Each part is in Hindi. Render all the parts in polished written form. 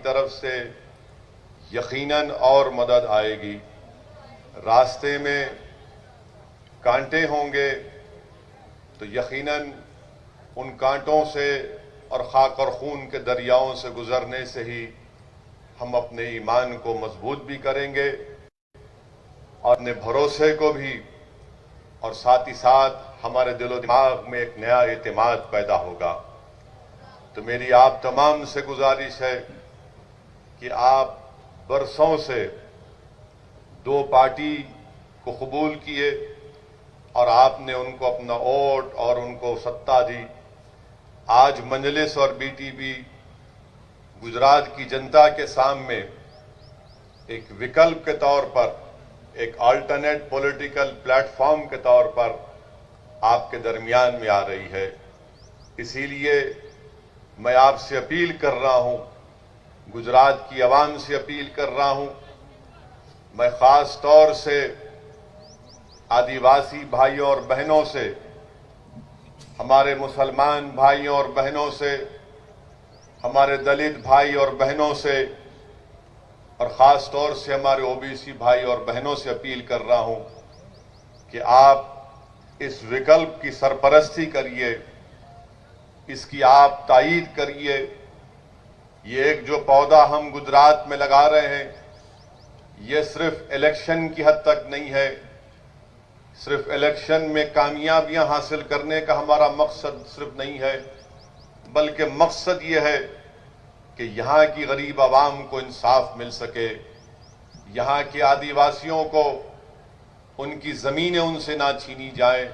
तरफ से यकीनन और मदद आएगी। रास्ते में कांटे होंगे तो यकीनन उन कांटों से और खाक और खून के दरियाओं से गुजरने से ही हम अपने ईमान को मजबूत भी करेंगे और अपने भरोसे को भी, और साथ ही साथ हमारे दिलो दिमाग में एक नया एतमाद पैदा होगा। तो मेरी आप तमाम से गुजारिश है कि आप बरसों से दो पार्टी को कबूल किए और आपने उनको अपना वोट और उनको सत्ता दी। आज मजलिस और बीटीपी गुजरात की जनता के सामने एक विकल्प के तौर पर, एक अल्टरनेट पॉलिटिकल प्लेटफॉर्म के तौर पर आपके दरमियान में आ रही है। इसीलिए मैं आपसे अपील कर रहा हूं, गुजरात की आवाम से अपील कर रहा हूं, मैं खास तौर से आदिवासी भाइयों और बहनों से, हमारे मुसलमान भाइयों और बहनों से, हमारे दलित भाई और बहनों से और खास तौर से हमारे ओबीसी भाई और बहनों से अपील कर रहा हूं कि आप इस विकल्प की सरपरस्ती करिए, इसकी आप तायीद करिए। ये एक जो पौधा हम गुजरात में लगा रहे हैं, ये सिर्फ इलेक्शन की हद तक नहीं है। सिर्फ इलेक्शन में कामयाबियां हासिल करने का हमारा मकसद सिर्फ नहीं है, बल्कि मकसद ये है कि यहाँ की गरीब आवाम को इंसाफ मिल सके, यहाँ के आदिवासियों को उनकी ज़मीनें उनसे ना छीनी जाए,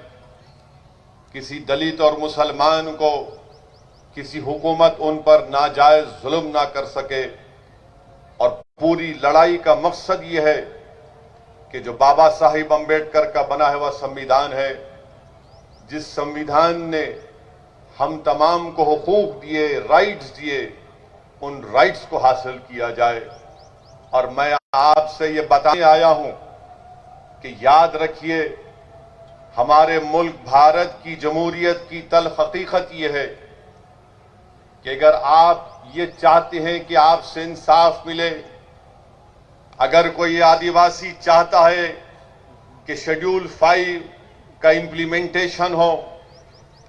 किसी दलित और मुसलमान को किसी हुकूमत उन पर नाजायज जुल्म ना कर सके। और पूरी लड़ाई का मकसद ये है कि जो बाबा साहिब अम्बेडकर का बना हुआ संविधान है, जिस संविधान ने हम तमाम को हुकूक दिए, राइट्स दिए, उन राइट्स को हासिल किया जाए। और मैं आपसे ये बताने आया हूं कि याद रखिए, हमारे मुल्क भारत की जमहूरियत की तल्ख हकीकत ये है कि अगर आप ये चाहते हैं कि आपसे इंसाफ मिले, अगर कोई आदिवासी चाहता है कि शेड्यूल 5 का इम्प्लीमेंटेशन हो,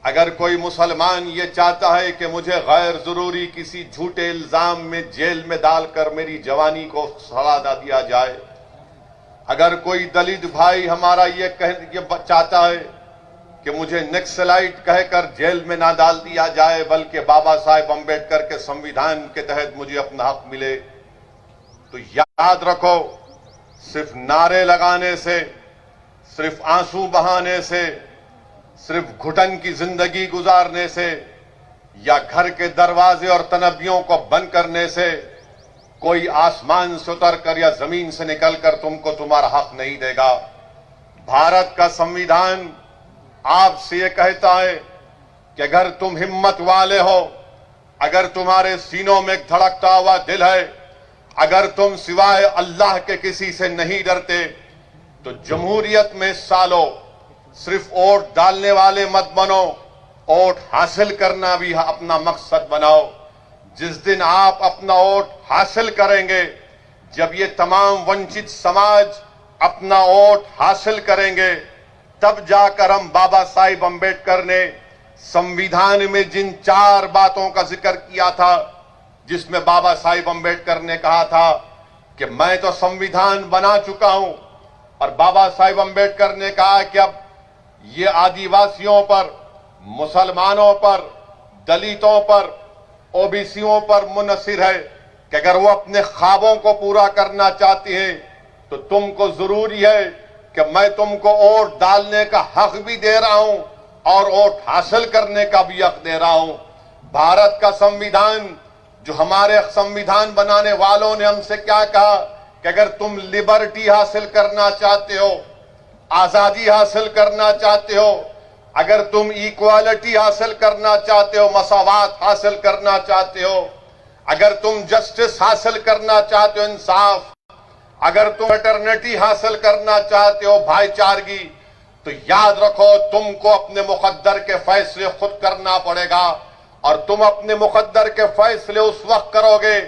अगर कोई मुसलमान ये चाहता है कि मुझे गैर जरूरी किसी झूठे इल्जाम में जेल में डालकर मेरी जवानी को सड़ा दिया जाए, अगर कोई दलित भाई हमारा ये चाहता है कि मुझे नक्सलाइट कहकर जेल में ना डाल दिया जाए, बल्कि बाबा साहेब अम्बेडकर के संविधान के तहत मुझे अपना हक मिले, तो याद रखो, सिर्फ नारे लगाने से, सिर्फ आंसू बहाने से, सिर्फ घुटन की जिंदगी गुजारने से या घर के दरवाजे और तनबियों को बंद करने से कोई आसमान से उतरकर या जमीन से निकलकर तुमको तुम्हारा हक नहीं देगा। भारत का संविधान आपसे ये कहता है कि अगर तुम हिम्मत वाले हो, अगर तुम्हारे सीनों में एक धड़कता हुआ दिल है, अगर तुम सिवाय अल्लाह के किसी से नहीं डरते, तो जमहूरियत में सालों सिर्फ वोट डालने वाले मत बनो, वोट हासिल करना भी अपना मकसद बनाओ। जिस दिन आप अपना वोट हासिल करेंगे, जब ये तमाम वंचित समाज अपना वोट हासिल करेंगे, तब जाकर हम बाबा साहिब अम्बेडकर ने संविधान में जिन 4 बातों का जिक्र किया था, जिसमें बाबा साहिब अम्बेडकर ने कहा था कि मैं तो संविधान बना चुका हूं, और बाबा साहिब अम्बेडकर ने कहा कि अब ये आदिवासियों पर, मुसलमानों पर, दलितों पर, ओबीसियों पर मुनहसिर है कि अगर वो अपने ख्वाबों को पूरा करना चाहती हैं, तो तुमको जरूरी है कि मैं तुमको वोट डालने का हक भी दे रहा हूं और वोट हासिल करने का भी हक दे रहा हूं। भारत का संविधान, जो हमारे संविधान बनाने वालों ने हमसे क्या कहा कि अगर तुम लिबर्टी हासिल करना चाहते हो, आजादी हासिल करना चाहते हो, अगर तुम इक्वालिटी हासिल करना चाहते हो, मसावात हासिल करना चाहते हो, अगर तुम जस्टिस हासिल करना चाहते हो, इंसाफ, अगर तुम फ्रेटर्निटी हासिल करना चाहते हो, भाईचारगी, तो याद रखो तुमको अपने मुकद्दर के फैसले खुद करना पड़ेगा। और तुम अपने मुकद्दर के फैसले उस वक्त करोगे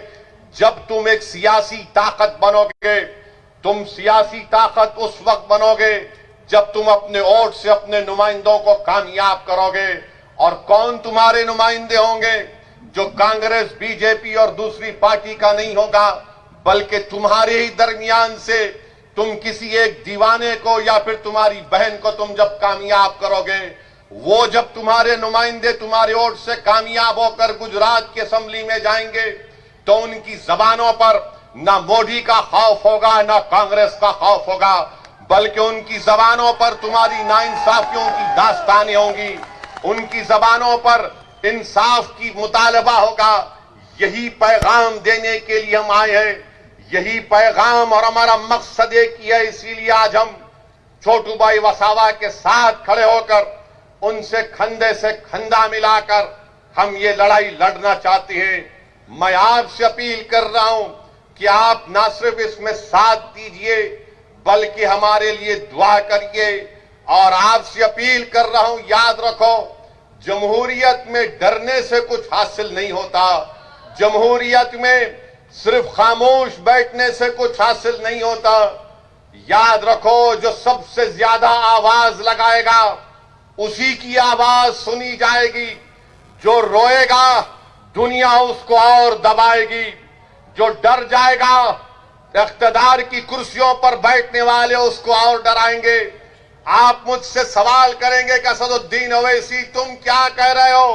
जब तुम एक सियासी ताकत बनोगे। तुम सियासी ताकत उस वक्त बनोगे जब तुम अपने वोट से अपने नुमाइंदों को कामयाब करोगे। और कौन तुम्हारे नुमाइंदे होंगे? जो कांग्रेस, बीजेपी और दूसरी पार्टी का नहीं होगा, बल्कि तुम्हारे ही दरमियान से तुम किसी एक दीवाने को या फिर तुम्हारी बहन को तुम जब कामयाब करोगे, वो जब तुम्हारे नुमाइंदे तुम्हारे वोट से कामयाब होकर गुजरात की असेंबली में जाएंगे तो उनकी जबानों पर ना मोदी का खौफ होगा, ना कांग्रेस का खौफ होगा, बल्कि उनकी जबानों पर तुम्हारी नाइंसाफियों की दास्तानें होंगी। उनकी जबानों पर इंसाफ की मुतालबा होगा। यही पैगाम देने के लिए हम आए हैं। यही पैगाम और हमारा मकसद एक ही है। इसीलिए आज हम छोटू भाई वसावा के साथ खड़े होकर उनसे कंधे से कंधा मिलाकर हम ये लड़ाई लड़ना चाहते हैं। मैं आपसे अपील कर रहा हूं कि आप ना सिर्फ इसमें साथ दीजिए बल्कि हमारे लिए दुआ करिए। और आपसे अपील कर रहा हूं, याद रखो, जमहूरियत में डरने से कुछ हासिल नहीं होता। जमहूरियत में सिर्फ खामोश बैठने से कुछ हासिल नहीं होता। याद रखो, जो सबसे ज्यादा आवाज लगाएगा उसी की आवाज सुनी जाएगी। जो रोएगा दुनिया उसको और दबाएगी। जो डर जाएगा इख्तिदार की कुर्सियों पर बैठने वाले उसको और डराएंगे। आप मुझसे सवाल करेंगे कि असदुद्दीन ओवैसी तुम क्या कह रहे हो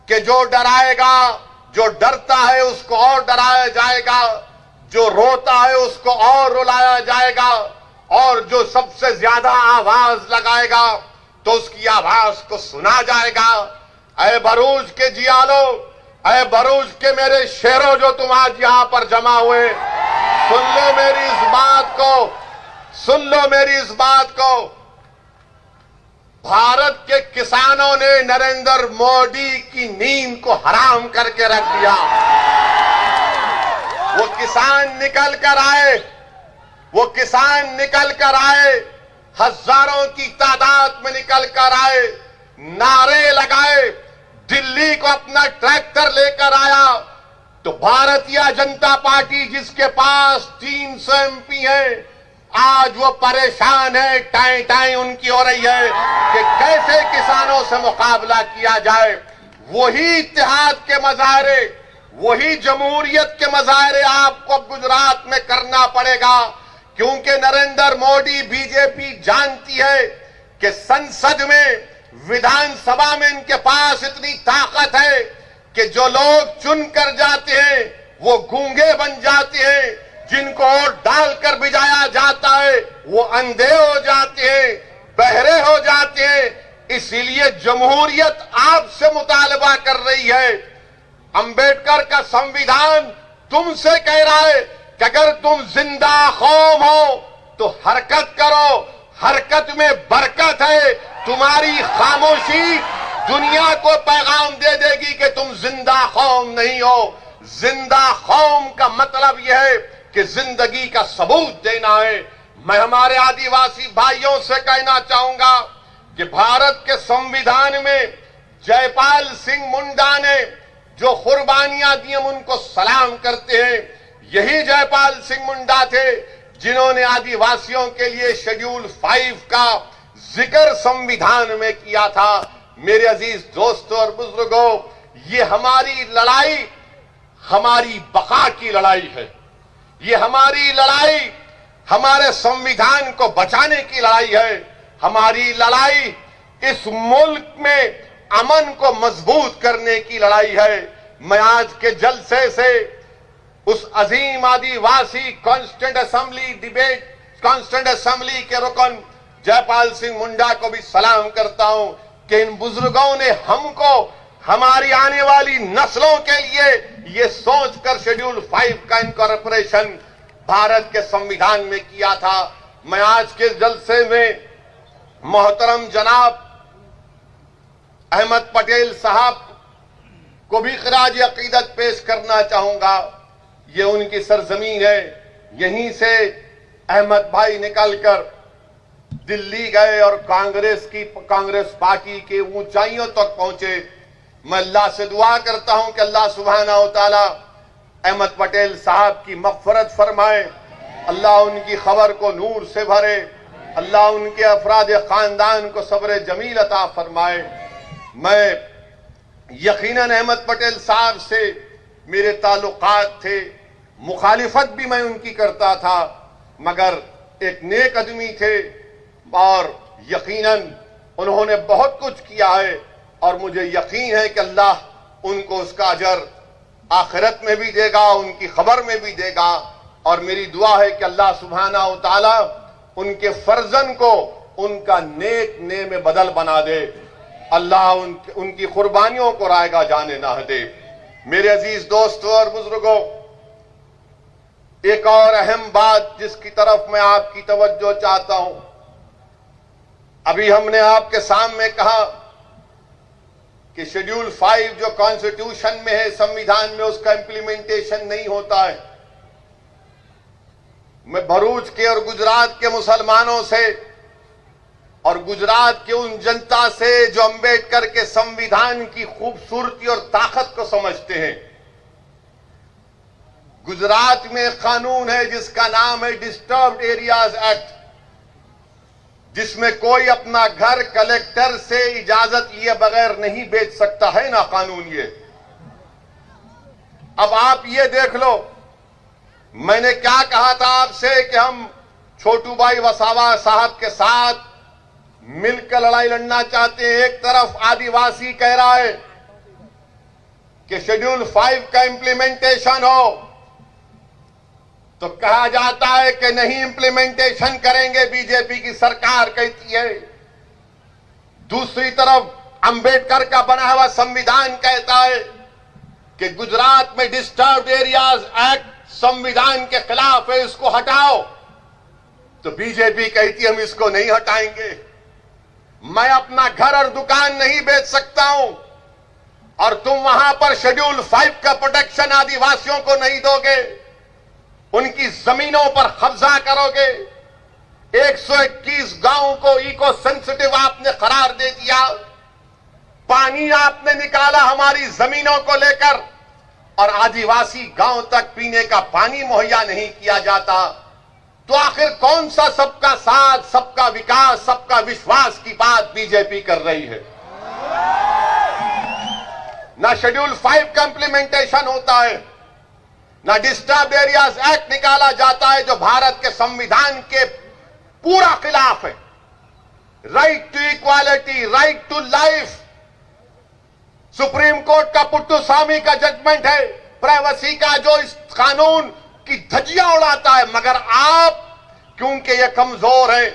कि जो डराएगा, जो डरता है उसको और डराया जाएगा, जो रोता है उसको और रुलाया जाएगा, और जो सबसे ज्यादा आवाज लगाएगा तो उसकी आवाज को सुना जाएगा। ऐ भरूच के जियालो, ऐ भरूच के मेरे शेरों जो तुम आज यहां पर जमा हुए, सुन लो मेरी इस बात को, सुन लो मेरी इस बात को। भारत के किसानों ने नरेंद्र मोदी की नींद को हराम करके रख दिया। वो किसान निकल कर आए, वो किसान निकल कर आए, हजारों की तादाद में निकल कर आए, नारे लगाए, दिल्ली को अपना ट्रैक्टर लेकर आया। तो भारतीय जनता पार्टी जिसके पास 300 एमपी है, आज वो परेशान है, टाई टाई उनकी हो रही है कि कैसे किसानों से मुकाबला किया जाए। वही इत्तेहाद के मजाहरे, वही जमहूरियत के मजाहरे आपको गुजरात में करना पड़ेगा, क्योंकि नरेंद्र मोदी, बीजेपी जानती है कि संसद में, विधानसभा में इनके पास इतनी ताकत है कि जो लोग चुन कर जाते हैं वो गूंगे बन जाते हैं, जिनको वोट डालकर भिजाया जाता है वो अंधे हो जाते हैं, बहरे हो जाते हैं। इसीलिए जमहूरियत आपसे मुतालबा कर रही है। अंबेडकर का संविधान तुमसे कह रहा है कि अगर तुम जिंदा कौम हो तो हरकत करो, हरकत में बरकत है। तुम्हारी खामोशी दुनिया को पैगाम दे देगी कि तुम जिंदा कौम नहीं हो। जिंदा कौम का मतलब यह है कि जिंदगी का सबूत देना है। मैं हमारे आदिवासी भाइयों से कहना चाहूंगा कि भारत के संविधान में जयपाल सिंह मुंडा ने जो कुर्बानियां दी हम उनको सलाम करते हैं। यही जयपाल सिंह मुंडा थे जिन्होंने आदिवासियों के लिए शेड्यूल 5 का जिक्र संविधान में किया था। मेरे अजीज दोस्तों और बुजुर्गों, ये हमारी लड़ाई हमारी बका की लड़ाई है। ये हमारी लड़ाई हमारे संविधान को बचाने की लड़ाई है। हमारी लड़ाई इस मुल्क में अमन को मजबूत करने की लड़ाई है। मैं आज के जलसे से उस अजीम आदिवासी कॉन्स्टिट्यूएंट असेंबली के रुकन जयपाल सिंह मुंडा को भी सलाम करता हूं कि इन बुजुर्गों ने हमको, हमारी आने वाली नस्लों के लिए ये सोचकर शेड्यूल 5 का इनकॉर्पोरेशन भारत के संविधान में किया था। मैं आज के जलसे में मोहतरम जनाब अहमद पटेल साहब को भी खराज अकीदत पेश करना चाहूंगा। ये उनकी सरजमीन है। यहीं से अहमद भाई निकलकर दिल्ली गए और कांग्रेस पार्टी के ऊंचाइयों तक पहुंचे। मैं अल्लाह से दुआ करता हूं कि अल्लाह सुब्हानहू व तआला अहमद पटेल साहब की मग़फ़िरत फरमाए, अल्लाह उनकी खबर को नूर से भरे, अल्लाह उनके अफराद ख़ानदान को सब्र जमील अता फरमाए। मैं यकीनन अहमद पटेल साहब से मेरे ताल्लुकात थे, मुखालिफत भी मैं उनकी करता था, मगर एक नेक आदमी थे और यकीनन उन्होंने बहुत कुछ किया है और मुझे यकीन है कि अल्लाह उनको उसका अजर आखिरत में भी देगा, उनकी खबर में भी देगा। और मेरी दुआ है कि अल्लाह सुब्हाना व तआला उनके फर्जन को उनका नेक ने में बदल बना दे, अल्लाह उनकी कुर्बानियों को रायगा जाने ना दे। मेरे अजीज दोस्तों और बुजुर्गों, एक और अहम बात जिसकी तरफ मैं आपकी तवज्जो चाहता हूं, अभी हमने आपके सामने कहा कि शेड्यूल 5 जो कॉन्स्टिट्यूशन में है, संविधान में, उसका इंप्लीमेंटेशन नहीं होता है। मैं भरूच के और गुजरात के मुसलमानों से और गुजरात के उन जनता से जो अंबेडकर के संविधान की खूबसूरती और ताकत को समझते हैं, गुजरात में एक कानून है जिसका नाम है डिस्टर्ब्ड एरियाज एक्ट, जिसमें कोई अपना घर कलेक्टर से इजाजत लिए बगैर नहीं बेच सकता है ना कानून ये। अब आप ये देख लो, मैंने क्या कहा था आपसे कि हम छोटू भाई वसावा साहब के साथ मिलकर लड़ाई लड़ना चाहते हैं। एक तरफ आदिवासी कह रहा है कि शेड्यूल 5 का इंप्लीमेंटेशन हो, तो कहा जाता है कि नहीं इंप्लीमेंटेशन करेंगे, बीजेपी की सरकार कहती है। दूसरी तरफ अंबेडकर का बना हुआ संविधान कहता है कि गुजरात में डिस्टर्ब्ड एरियाज एक्ट संविधान के खिलाफ है, इसको हटाओ। तो बीजेपी कहती है हम इसको नहीं हटाएंगे। मैं अपना घर और दुकान नहीं बेच सकता हूं और तुम वहां पर शेड्यूल 5 का प्रोटेक्शन आदिवासियों को नहीं दोगे, उनकी जमीनों पर कब्जा करोगे। 121 गांवों को इको सेंसिटिव आपने करार दे दिया, पानी आपने निकाला हमारी जमीनों को लेकर और आदिवासी गांव तक पीने का पानी मुहैया नहीं किया जाता। तो आखिर कौन सा सबका साथ, सबका विकास, सबका विश्वास की बात बीजेपी कर रही है? ना शेड्यूल 5 का इंप्लीमेंटेशन होता है, ना डिस्टर्ब एरियाज एक्ट निकाला जाता है जो भारत के संविधान के पूरा खिलाफ है। Right to equality, right to life, supreme court का पुट्टुस्वामी का जजमेंट है, प्राइवेसी का जो इस कानून की धज्जियां उड़ाता है। मगर आप, क्योंकि ये कमजोर है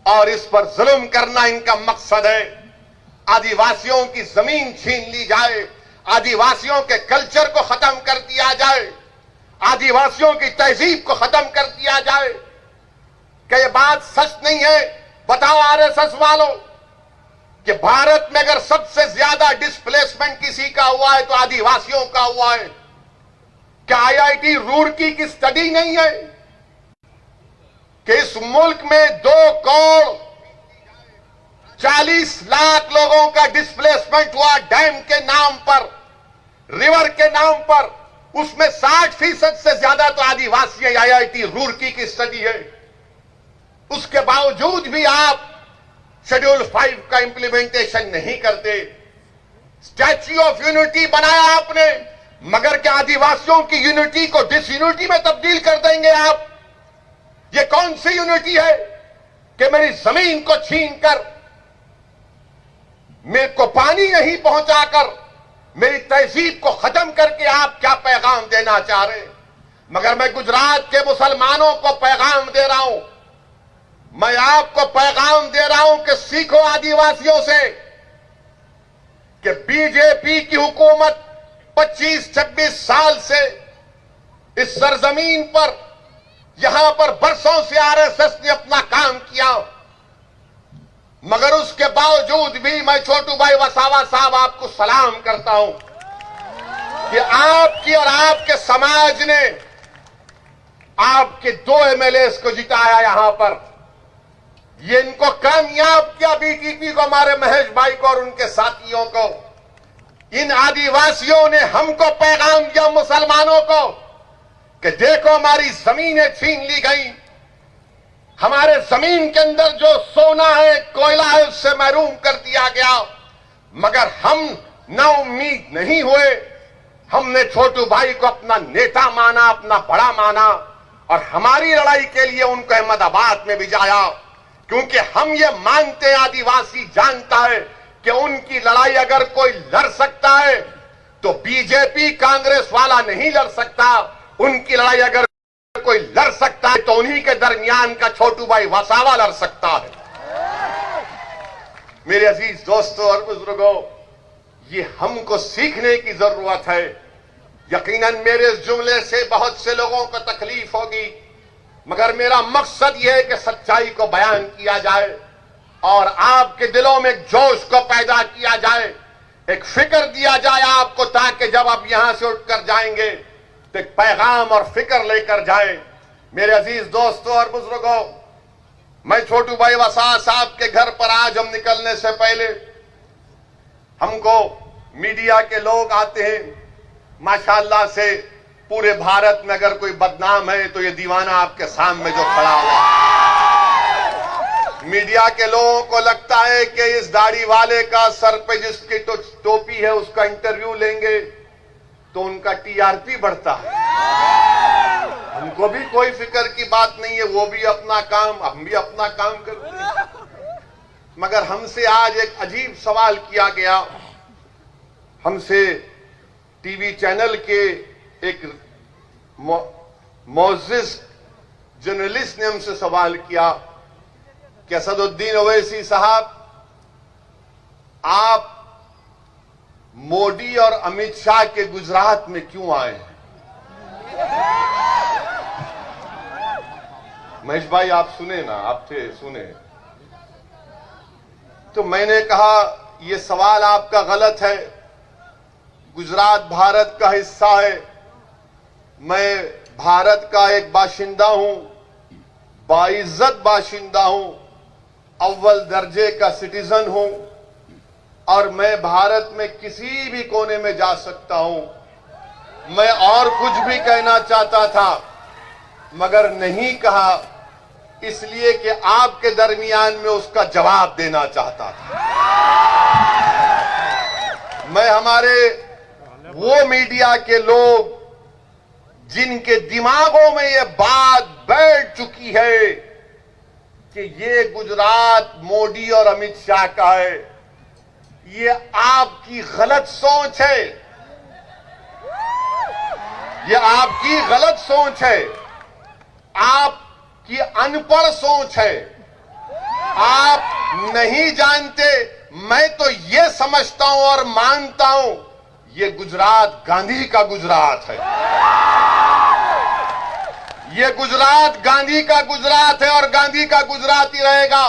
और इस पर जुल्म करना इनका मकसद है, आदिवासियों की जमीन छीन ली जाए, आदिवासियों के कल्चर को खत्म कर दिया जाए, आदिवासियों की तहजीब को खत्म कर दिया जाए। क्या ये बात सच नहीं है? बताओ आरएसएस वालों कि भारत में अगर सबसे ज्यादा डिस्प्लेसमेंट किसी का हुआ है तो आदिवासियों का हुआ है। क्या आईआईटी रुड़की की स्टडी नहीं है कि इस मुल्क में 2 करोड़ 40 लाख लोगों का डिस्प्लेसमेंट हुआ डैम के नाम पर, रिवर के नाम पर, उसमें 60% से ज्यादा तो आदिवासी है। आईआईटी रुड़की की स्टडी है। उसके बावजूद भी आप शेड्यूल 5 का इंप्लीमेंटेशन नहीं करते। स्टैच्यू ऑफ यूनिटी बनाया आपने, मगर क्या आदिवासियों की यूनिटी को डिसयूनिटी में तब्दील कर देंगे आप? ये कौन सी यूनिटी है कि मेरी जमीन को छीनकर, मेरे को पानी नहीं पहुंचाकर, मेरी तहजीब को खत्म करके आप क्या पैगाम देना चाह रहे? मगर मैं गुजरात के मुसलमानों को पैगाम दे रहा हूं, मैं आपको पैगाम दे रहा हूं कि सीखो आदिवासियों से कि बीजेपी की हुकूमत 25-26 साल से इस सरजमीन पर, यहां पर बरसों से आरएसएस ने अपना काम किया, मगर उसके बावजूद भी मैं छोटू भाई वसावा साहब आपको सलाम करता हूं कि आपकी और आपके समाज ने आपके 2 एमएलए को जिताया यहां पर। ये इनको कामयाब किया, बीटीपी को, हमारे महेश भाई को और उनके साथियों को। इन आदिवासियों ने हमको पैगाम दिया मुसलमानों को कि देखो हमारी जमीनें छीन ली गई, हमारे जमीन के अंदर जो सोना है, कोयला है, उससे महरूम कर दिया गया। मगर हम ना उम्मीद नहीं हुए। हमने छोटू भाई को अपना नेता माना, अपना बड़ा माना और हमारी लड़ाई के लिए उनको अहमदाबाद में भिजाया, क्योंकि हम ये मानते, आदिवासी जानता है कि उनकी लड़ाई अगर कोई लड़ सकता है तो बीजेपी कांग्रेस वाला नहीं लड़ सकता। उनकी लड़ाई अगर कोई लड़ सकता है तो उन्हीं के दरमियान का छोटू भाई वसावा लड़ सकता है। मेरे अजीज दोस्तों और बुजुर्गों, ये हमको सीखने की जरूरत है। यकीनन मेरे इस जुमले से बहुत से लोगों को तकलीफ होगी, मगर मेरा मकसद यह है कि सच्चाई को बयान किया जाए और आपके दिलों में एक जोश को पैदा किया जाए, एक फिक्र दिया जाए आपको, ताकि जब आप यहां से उठकर जाएंगे तो एक पैगाम और फिक्र लेकर जाएं। मेरे अजीज दोस्तों और बुजुर्गों, मैं छोटू भाई वसा साहब के घर पर आज हम निकलने से पहले, हमको मीडिया के लोग आते हैं, माशाअल्लाह से पूरे भारत में अगर कोई बदनाम है तो ये दीवाना आपके सामने जो खड़ा हुआ। मीडिया के लोगों को लगता है कि इस दाढ़ी वाले का सर पे जिसकी तो टोपी है उसका इंटरव्यू लेंगे तो उनका टीआरपी बढ़ता है। हमको भी कोई फिक्र की बात नहीं है, वो भी अपना काम, हम भी अपना काम करते हैं। मगर हमसे आज एक अजीब सवाल किया गया। हमसे टीवी चैनल के एक मोअज़्ज़िज़ जर्नलिस्ट ने हमसे सवाल किया कि असदुद्दीन ओवैसी साहब, आप मोदी और अमित शाह के गुजरात में क्यों आए हैं? महेश भाई आप सुने ना, आप थे, सुने। तो मैंने कहा यह सवाल आपका गलत है। गुजरात भारत का हिस्सा है, मैं भारत का एक बाशिंदा हूं, बाइज्जत बाशिंदा हूं, अव्वल दर्जे का सिटीजन हूं और मैं भारत में किसी भी कोने में जा सकता हूं। मैं और कुछ भी कहना चाहता था मगर नहीं कहा, इसलिए कि आपके दरमियान में उसका जवाब देना चाहता था। मैं हमारे वो मीडिया के लोग जिनके दिमागों में ये बात बैठ चुकी है कि ये गुजरात मोदी और अमित शाह का है, ये आपकी गलत सोच है, ये आपकी गलत सोच है, आपकी अनपढ़ सोच है, आप नहीं जानते। मैं तो ये समझता हूं और मानता हूं ये गुजरात गांधी का गुजरात है, ये गुजरात गांधी का गुजरात है और गांधी का गुजरात ही रहेगा,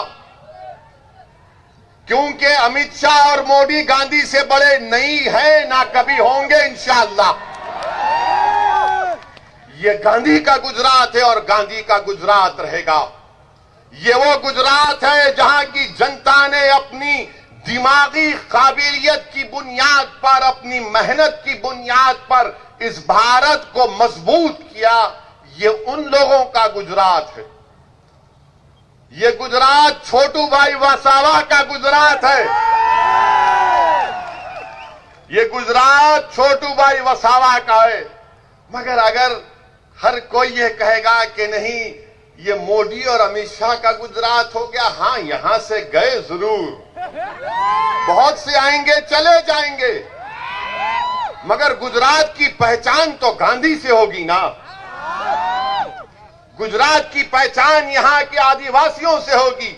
क्योंकि अमित शाह और मोदी गांधी से बड़े नहीं है, ना कभी होंगे इंशाअल्लाह। ये गांधी का गुजरात है और गांधी का गुजरात रहेगा। ये वो गुजरात है जहां की जनता ने अपनी दिमागी काबिलियत की बुनियाद पर, अपनी मेहनत की बुनियाद पर इस भारत को मजबूत किया। ये उन लोगों का गुजरात है। ये गुजरात छोटू भाई वसावा का गुजरात है। ये गुजरात छोटू भाई वसावा का है। मगर अगर हर कोई ये कहेगा कि नहीं ये मोदी और अमित शाह का गुजरात हो गया, हाँ यहां से गए जरूर, बहुत से आएंगे चले जाएंगे, मगर गुजरात की पहचान तो गांधी से होगी ना। गुजरात की पहचान यहां के आदिवासियों से होगी,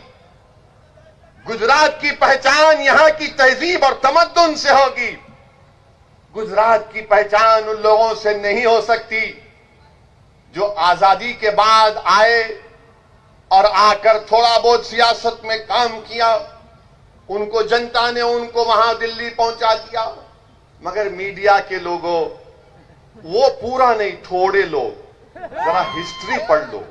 गुजरात की पहचान यहां की तहजीब और तमद्दुन से होगी। गुजरात की पहचान उन लोगों से नहीं हो सकती जो आजादी के बाद आए और आकर थोड़ा बहुत सियासत में काम किया, उनको जनता ने उनको वहां दिल्ली पहुंचा दिया। मगर मीडिया के लोगों, वो पूरा नहीं, थोड़े लोग जरा हिस्ट्री पढ़ लो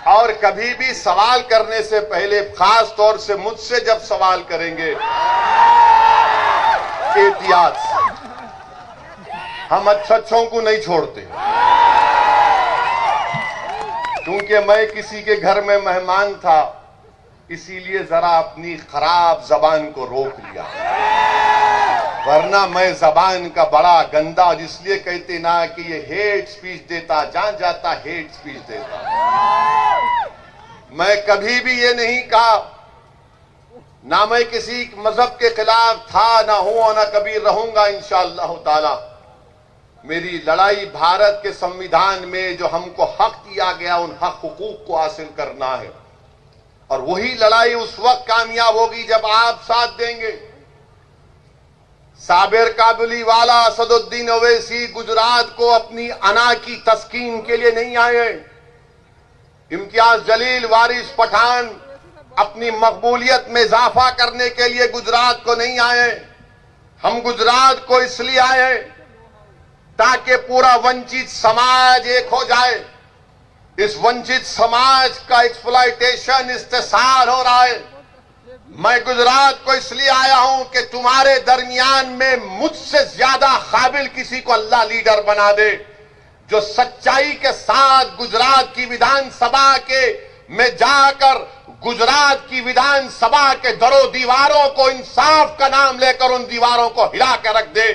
और कभी भी सवाल करने से पहले, खास तौर से मुझसे जब सवाल करेंगे एहतियात से। हम अच्छों को नहीं छोड़ते, क्योंकि मैं किसी के घर में मेहमान था, इसीलिए जरा अपनी खराब जबान को रोक लिया, वरना मैं जबान का बड़ा गंदा, इसलिए कहते ना कि ये हेट स्पीच देता, जहां जाता हेट स्पीच देता। मैं कभी भी ये नहीं कहा, ना मैं किसी मजहब के खिलाफ था, ना हूं और ना कभी रहूंगा इंशाअल्लाह ताला। मेरी लड़ाई भारत के संविधान में जो हमको हक दिया गया, उन हक हुकूक को हासिल करना है, और वही लड़ाई उस वक्त कामयाब होगी जब आप साथ देंगे। साबिर काबुली वाला, असदुद्दीन ओवैसी गुजरात को अपनी अना की तस्कीन के लिए नहीं आए। इम्तियाज जलील, वारिस पठान अपनी मकबूलियत में इजाफा करने के लिए गुजरात को नहीं आए। हम गुजरात को इसलिए आए ताकि पूरा वंचित समाज एक हो जाए। इस वंचित समाज का एक्सप्लॉयटेशन, इस्तेसाल हो रहा है। मैं गुजरात को इसलिए आया हूं कि तुम्हारे दरमियान में मुझसे ज्यादा काबिल किसी को अल्लाह लीडर बना दे, जो सच्चाई के साथ गुजरात की विधानसभा के में जाकर गुजरात की विधानसभा के दरों दीवारों को इंसाफ का नाम लेकर उन दीवारों को हिला कर रख दे।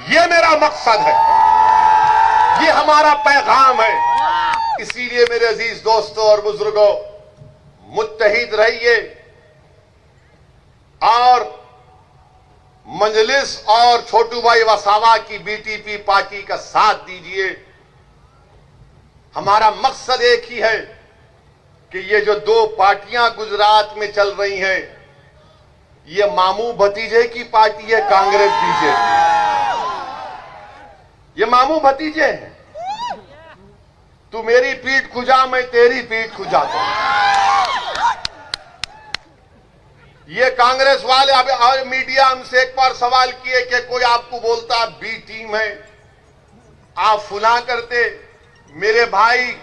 ये मेरा मकसद है, ये हमारा पैगाम है। इसीलिए मेरे अजीज दोस्तों और बुजुर्गों, मुत्तहिद रहिए और मजलिस और छोटू भाई वसावा की बीटीपी पार्टी का साथ दीजिए। हमारा मकसद एक ही है कि ये जो दो पार्टियां गुजरात में चल रही हैं, ये मामू भतीजे की पार्टी है, कांग्रेस बीजेपी। ये मामू भतीजे हैं। तू मेरी पीठ खुजा, मैं तेरी पीठ खुजाता हूं। ये कांग्रेस वाले अब मीडिया हमसे एक बार सवाल किए कि कोई आपको बोलता बी टीम है, आप फुला करते। मेरे भाई,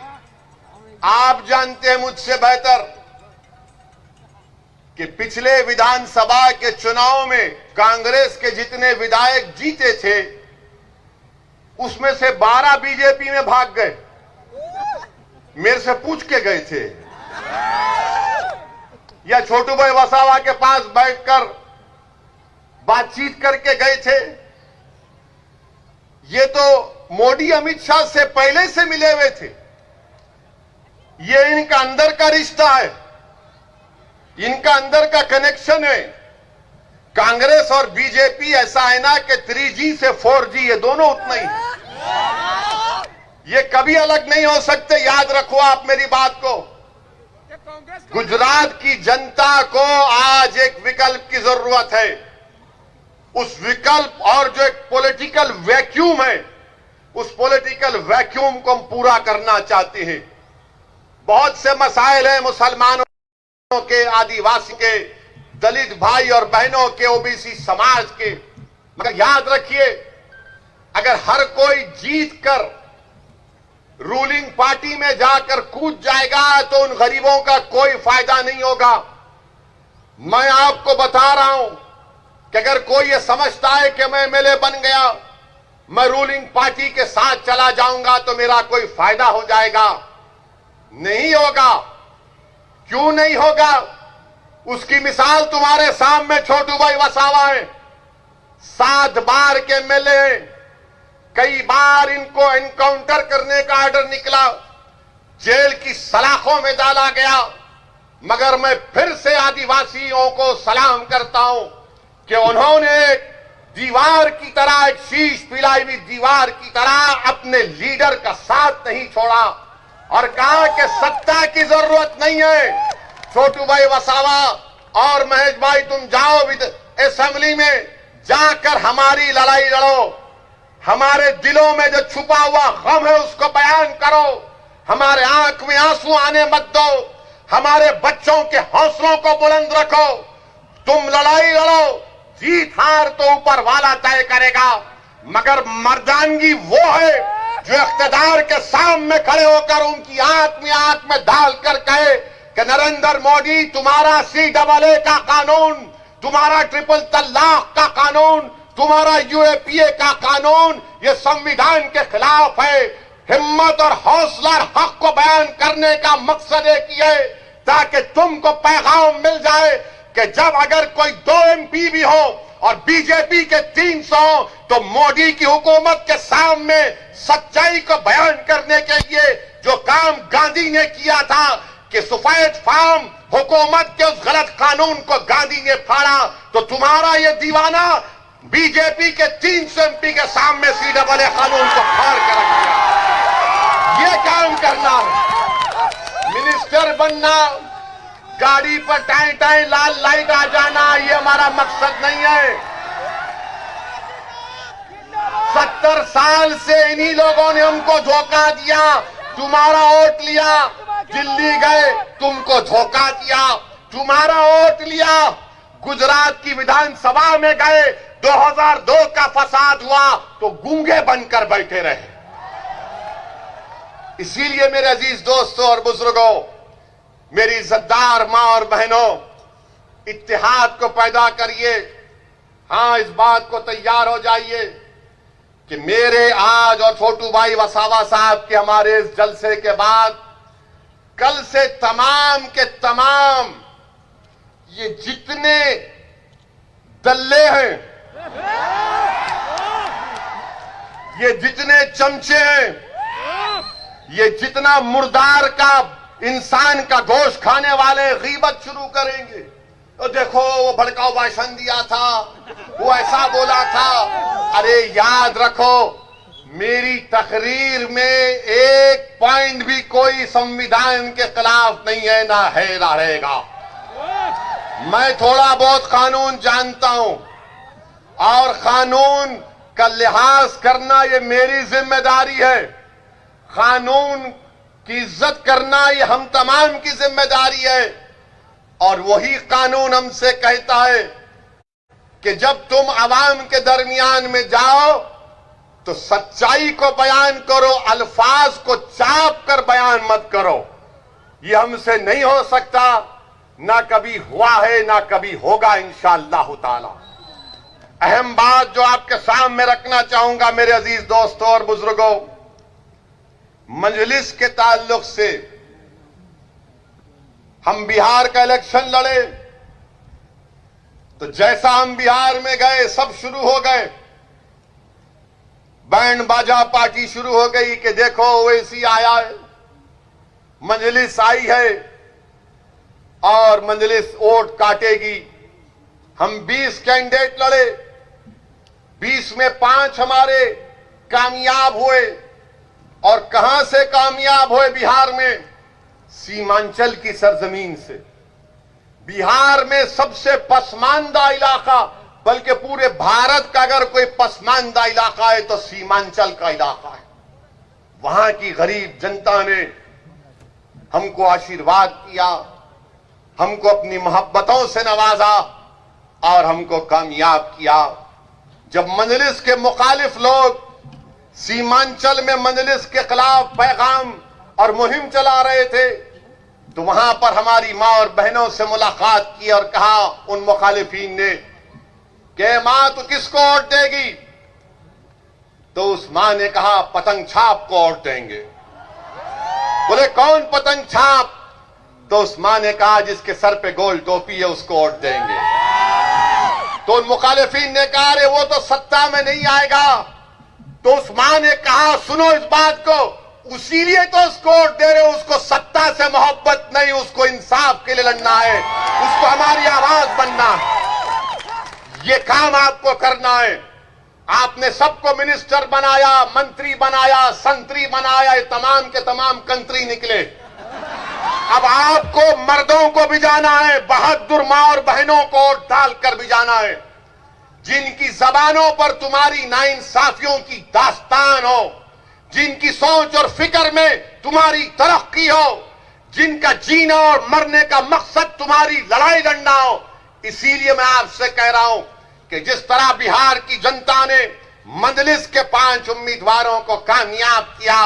आप जानते हैं मुझसे बेहतर कि पिछले विधानसभा के चुनाव में कांग्रेस के जितने विधायक जीते थे, उसमें से 12 बीजेपी में भाग गए। मेरे से पूछ के गए थे, या छोटू भाई वसावा के पास बैठकर बातचीत करके गए थे। ये तो मोदी अमित शाह से पहले से मिले हुए थे। ये इनका अंदर का रिश्ता है, इनका अंदर का कनेक्शन है। कांग्रेस और बीजेपी ऐसा है ना कि 3G से 4G, ये दोनों उतना ही, ये कभी अलग नहीं हो सकते। याद रखो आप मेरी बात को। गुजरात की जनता को आज एक विकल्प की जरूरत है। उस विकल्प और जो एक पॉलिटिकल वैक्यूम है, उस पॉलिटिकल वैक्यूम को हम पूरा करना चाहते हैं। बहुत से मसाइल हैं मुसलमानों के, आदिवासी के, दलित भाई और बहनों के, ओबीसी समाज के, मगर याद रखिए, अगर हर कोई जीत कर रूलिंग पार्टी में जाकर कूद जाएगा तो उन गरीबों का कोई फायदा नहीं होगा। मैं आपको बता रहा हूं कि अगर कोई ये समझता है कि मैं एमएलए बन गया, मैं रूलिंग पार्टी के साथ चला जाऊंगा तो मेरा कोई फायदा हो जाएगा, नहीं होगा। क्यों नहीं होगा? उसकी मिसाल तुम्हारे सामने छोटू भाई वसावा है। 7 बार के एमएलए, कई बार इनको एनकाउंटर करने का ऑर्डर निकला, जेल की सलाखों में डाला गया। मगर मैं फिर से आदिवासियों को सलाम करता हूं कि उन्होंने दीवार की तरह, एक शीश पिलाई हुई दीवार की तरह अपने लीडर का साथ नहीं छोड़ा और कहा कि सत्ता की जरूरत नहीं है। छोटू भाई वसावा और महेश भाई, तुम जाओ असेंबली में जाकर हमारी लड़ाई लड़ो। हमारे दिलों में जो छुपा हुआ गम है उसको बयान करो। हमारे आंख में आंसू आने मत दो। हमारे बच्चों के हौसलों को बुलंद रखो। तुम लड़ाई लड़ो, जीत हार तो ऊपर वाला तय करेगा, मगर मर्दानगी वो है जो इख्तिदार के सामने खड़े होकर उनकी आंख में डालकर कहे कि नरेंद्र मोदी, तुम्हारा CAA का कानून, तुम्हारा ट्रिपल तलाक का कानून तुम्हारा यूएपीए का कानून ये संविधान के खिलाफ है। हिम्मत और हौसला और हक को बयान करने का मकसद एक ही है ताकि तुमको पैगाम मिल जाए कि जब अगर कोई 2 MP भी हो और बीजेपी के 300 हो तो मोदी की हुकूमत के सामने सच्चाई को बयान करने के लिए जो काम गांधी ने किया था कि सफेद फार्म हुकूमत के उस गलत कानून को गांधी ने फाड़ा, तो तुम्हारा ये दीवाना बीजेपी के 300 MP के सामने CAA कानून को फाड़ के रख दिया। ये काम करना है, मिनिस्टर बनना, गाड़ी पर टाई टाई लाल लाइट आ जाना, ये हमारा मकसद नहीं है। 70 साल से इन्हीं लोगों ने हमको धोखा दिया। तुम्हारा वोट लिया, दिल्ली गए, तुमको धोखा दिया। तुम्हारा वोट लिया, गुजरात की विधानसभा में गए, 2002 का फसाद हुआ तो गूंगे बनकर बैठे रहे। इसीलिए मेरे अजीज दोस्तों और बुजुर्गों, मेरी इज्जतदार मां और बहनों, इत्तेहाद को पैदा करिए। हां, इस बात को तैयार हो जाइए कि मेरे आज और छोटू भाई वसावा साहब के हमारे इस जलसे के बाद कल से तमाम के तमाम ये जितने दल्ले हैं, ये जितने चमचे हैं, ये जितना मुर्दार का इंसान का गोश्त खाने वाले गीबत शुरू करेंगे। तो देखो वो भड़काऊ भाषण दिया था, वो ऐसा बोला था। अरे याद रखो, मेरी तकरीर में एक पॉइंट भी कोई संविधान के खिलाफ नहीं है, ना है ना रहेगा। मैं थोड़ा बहुत कानून जानता हूं और कानून का लिहाज करना ये मेरी जिम्मेदारी है। कानून की इज्जत करना ये हम तमाम की जिम्मेदारी है। और वही कानून हमसे कहता है कि जब तुम आवाम के दरमियान में जाओ तो सच्चाई को बयान करो, अल्फाज को चाप कर बयान मत करो। ये हमसे नहीं हो सकता, ना कभी हुआ है ना कभी होगा इंशाअल्लाह ताला। अहम बात जो आपके सामने रखना चाहूंगा मेरे अजीज दोस्तों और बुजुर्गों, मजलिस के ताल्लुक से हम बिहार का इलेक्शन लड़े तो जैसा हम बिहार में गए सब शुरू हो गए, बैंड बाजा पार्टी शुरू हो गई कि देखो ओवैसी आया है, मजलिस आई है और मजलिस वोट काटेगी। हम 20 कैंडिडेट लड़े, 20 में 5 हमारे कामयाब हुए। और कहां से कामयाब हुए बिहार में? सीमांचल की सरजमीन से। बिहार में सबसे पसमानदा इलाका, बल्कि पूरे भारत का अगर कोई पसमानदा इलाका है तो सीमांचल का इलाका है। वहां की गरीब जनता ने हमको आशीर्वाद किया, हमको अपनी मोहब्बतों से नवाजा और हमको कामयाब किया। जब मजलिस के मुखालिफ लोग सीमांचल में मजलिस के खिलाफ पैगाम और मुहिम चला रहे थे तो वहां पर हमारी मां और बहनों से मुलाकात की और कहा उन मुखालिफीन ने कि मां तू किसको वोट देगी? तो उस मां ने कहा पतंग छाप को वोट देंगे। बोले कौन पतंग छाप? तो उस मां ने कहा जिसके सर पे गोल टोपी है उसको वोट देंगे। तो उन मुखालिफीन ने कहा अरे वो तो सत्ता में नहीं आएगा। तो उस मां ने कहा सुनो इस बात को, उसीलिए तो उसको वोट दे रहे हो, उसको सत्ता से मोहब्बत नहीं, उसको इंसाफ के लिए लड़ना है, उसको हमारी आवाज बनना है। ये काम आपको करना है। आपने सबको मिनिस्टर बनाया, मंत्री बनाया, संतरी बनाया, ये तमाम के तमाम कंत्री निकले। अब आपको मर्दों को भी जाना है, बहादुर मां और बहनों को वोट डालकर भी जाना है, जिनकी जबानों पर तुम्हारी नाइंसाफियों की दास्तान हो, जिनकी सोच और फिक्र में तुम्हारी तरक्की हो, जिनका जीना और मरने का मकसद तुम्हारी लड़ाई लड़ना हो। इसीलिए मैं आपसे कह रहा हूं कि जिस तरह बिहार की जनता ने मजलिस के 5 उम्मीदवारों को कामयाब किया,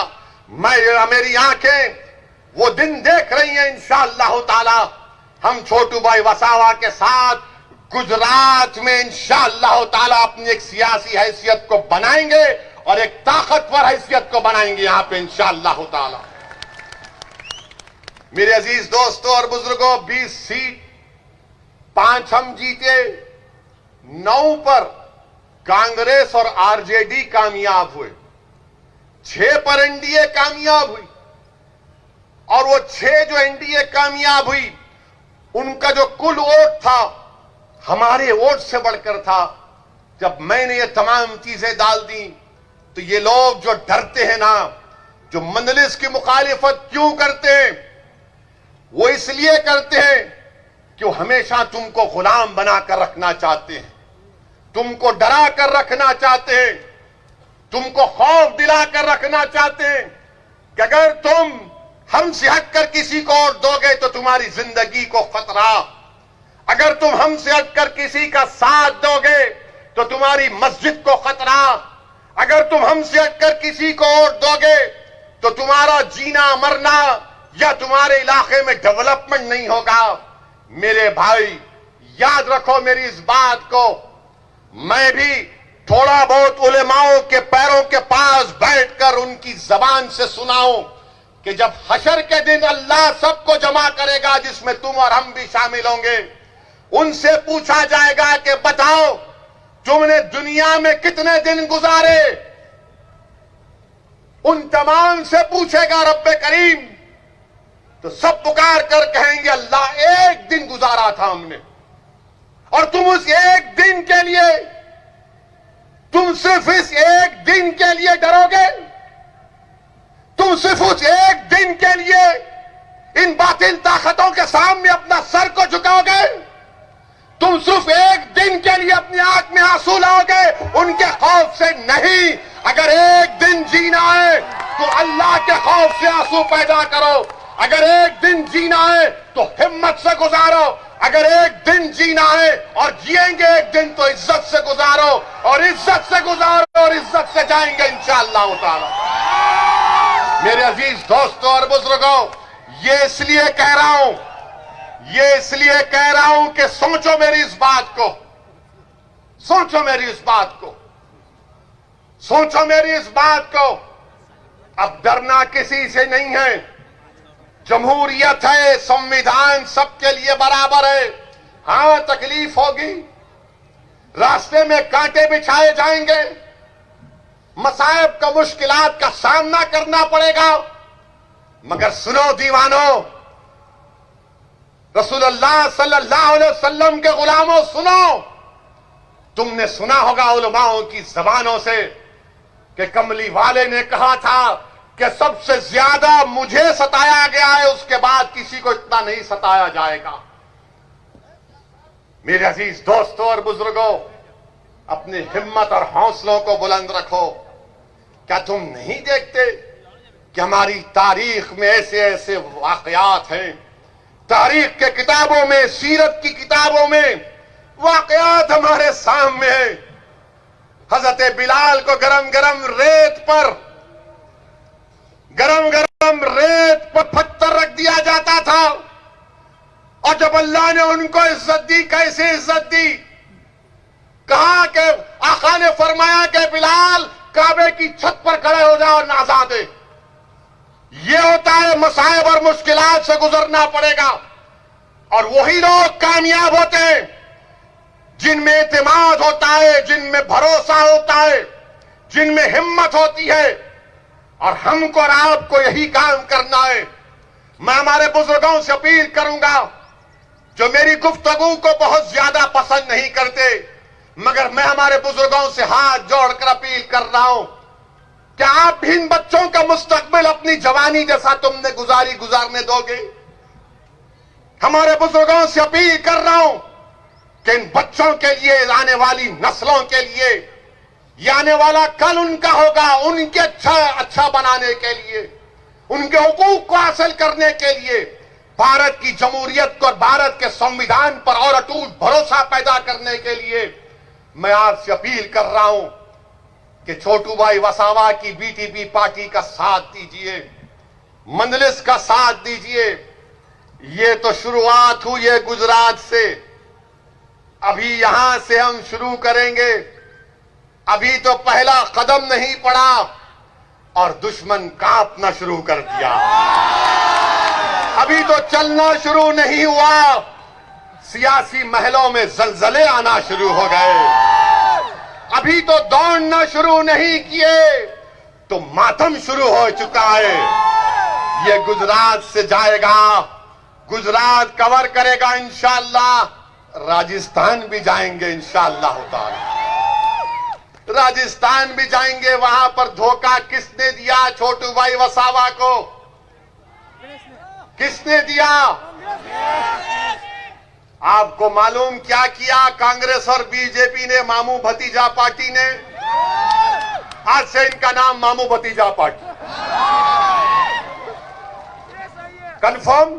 मेरी आंखें वो दिन देख रही हैं इंशाअल्लाह ताला। हम छोटू भाई वसावा के साथ गुजरात में इंशाअल्लाह ताला अपनी एक सियासी हैसियत को बनाएंगे और एक ताकतवर हैसियत को बनाएंगे यहां पे इंशाअल्लाह ताला। मेरे अजीज दोस्तों और बुजुर्गों, 20 सीट 5 हम जीते, 9 पर कांग्रेस और आरजेडी कामयाब हुए, 6 पर एनडीए कामयाब हुई। और वो 6 जो एनडीए कामयाब हुई, उनका जो कुल वोट था हमारे वोट से बढ़कर था। जब मैंने ये तमाम चीजें डाल दी तो ये लोग जो डरते हैं ना, जो मंजलिस की मुखालिफत क्यों करते हैं, वो इसलिए करते हैं कि वो हमेशा तुमको गुलाम बनाकर रखना चाहते हैं, तुमको डरा कर रखना चाहते हैं, तुमको खौफ दिलाकर रखना चाहते हैं कि अगर तुम हमसे हटकर किसी को और दोगे तो तुम्हारी जिंदगी को खतरा, अगर तुम हमसे हटकर किसी का साथ दोगे तो तुम्हारी मस्जिद को खतरा, अगर तुम हमसे हटकर किसी को और दोगे तो तुम्हारा जीना मरना या तुम्हारे इलाके में डेवलपमेंट नहीं होगा। मेरे भाई याद रखो मेरी इस बात को, मैं भी थोड़ा बहुत उलेमाओं के पैरों के पास बैठकर उनकी जबान से सुनाऊं कि जब हशर के दिन अल्लाह सबको जमा करेगा, जिसमें तुम और हम भी शामिल होंगे, उनसे पूछा जाएगा कि बताओ तुमने दुनिया में कितने दिन गुजारे। उन तमाम से पूछेगा रब्बे करीम, तो सब पुकार कर कहेंगे अल्लाह एक दिन गुजारा था हमने। और तुम उस एक दिन के लिए, तुम सिर्फ इस एक दिन के लिए डरोगे, तुम सिर्फ उस एक दिन के लिए इन बातिल ताकतों के सामने अपना सर को झुकाओगे, तुम सिर्फ एक दिन के लिए अपनी आंख में आंसू लाओगे उनके खौफ से नहीं। अगर एक दिन जीना है तो अल्लाह के खौफ से आंसू पैदा करो, अगर एक दिन जीना है तो हिम्मत से गुजारो, अगर एक दिन जीना है और जिएंगे एक दिन तो इज्जत से गुजारो, और इज्जत से गुजारो और इज्जत से जाएंगे इंशाअल्लाह ताला। मेरे अजीज दोस्तों और बुजुर्गों, ये इसलिए कह रहा हूं, ये इसलिए कह रहा हूं कि सोचो मेरी इस बात को, सोचो मेरी इस बात को, सोचो मेरी इस बात को। अब डरना किसी से नहीं है, जमहूरियत है, संविधान सबके लिए बराबर है। हां तकलीफ होगी, रास्ते में कांटे बिछाए जाएंगे, मसाइब का मुश्किलात का सामना करना पड़ेगा, मगर सुनो दीवानों, रसूलुल्लाह सल्लल्लाहु अलैहि वसल्लम के गुलामों सुनो, तुमने सुना होगा उलमाओं की जबानों से कि कमली वाले ने कहा था कि सबसे ज्यादा मुझे सताया गया है, उसके बाद किसी को इतना नहीं सताया जाएगा। मेरे अजीज दोस्तों और बुजुर्गों, अपनी हिम्मत और हौसलों को बुलंद रखो। क्या तुम नहीं देखते कि हमारी तारीख में ऐसे ऐसे वाकयात हैं, तारीख के किताबों में, सीरत की किताबों में वाकयात हमारे सामने हैं। हजरत बिलाल को गरम गरम रेत पर पत्थर रख दिया जाता था, और जब अल्लाह ने उनको इज्जत दी, कैसे इज्जत दी, कहा कि आका ने फरमाया कि बिलाल काबे की छत पर खड़े हो जाओ और नाजा दे। ये होता है मसाइब और मुश्किलात से गुजरना पड़ेगा, और वही लोग कामयाब होते हैं जिनमें एतमाद होता है, जिनमें भरोसा होता है, जिनमें हिम्मत होती है। और हमको और आपको यही काम करना है। मैं हमारे बुजुर्गों से अपील करूंगा, जो मेरी गुफ्तगू को बहुत ज्यादा पसंद नहीं करते, मगर मैं हमारे बुजुर्गों से हाथ जोड़कर अपील कर रहा हूं, क्या आप भी इन बच्चों का मुस्तकबिल अपनी जवानी जैसा तुमने गुजारने दोगे? हमारे बुजुर्गों से अपील कर रहा हूं कि इन बच्चों के लिए, आने वाली नस्लों के लिए, ये आने वाला कल उनका होगा, उनके अच्छा बनाने के लिए, उनके हुकूक को हासिल करने के लिए, भारत की जमहूरियत को, भारत के संविधान पर और अटूट भरोसा पैदा करने के लिए मैं आपसे अपील कर रहा हूं कि छोटू भाई वसावा की बीटीपी पार्टी का साथ दीजिए, मंजलिस का साथ दीजिए। ये तो शुरुआत हुई है गुजरात से, अभी यहां से हम शुरू करेंगे। अभी तो पहला कदम नहीं पड़ा और दुश्मन कांपना शुरू कर दिया। अभी तो चलना शुरू नहीं हुआ, सियासी महलों में जलजले आना शुरू हो गए। अभी तो दौड़ना शुरू नहीं किए तो मातम शुरू हो चुका है। ये गुजरात से जाएगा, गुजरात कवर करेगा इंशाअल्लाह, राजस्थान भी जाएंगे इंशाअल्लाह ताला। राजस्थान भी जाएंगे। वहां पर धोखा किसने दिया छोटू भाई वसावा को? किसने दिया? आपको मालूम क्या किया कांग्रेस और बीजेपी ने, मामू भतीजा पार्टी ने? आज से इनका नाम मामू भतीजा पार्टी। कंफर्म?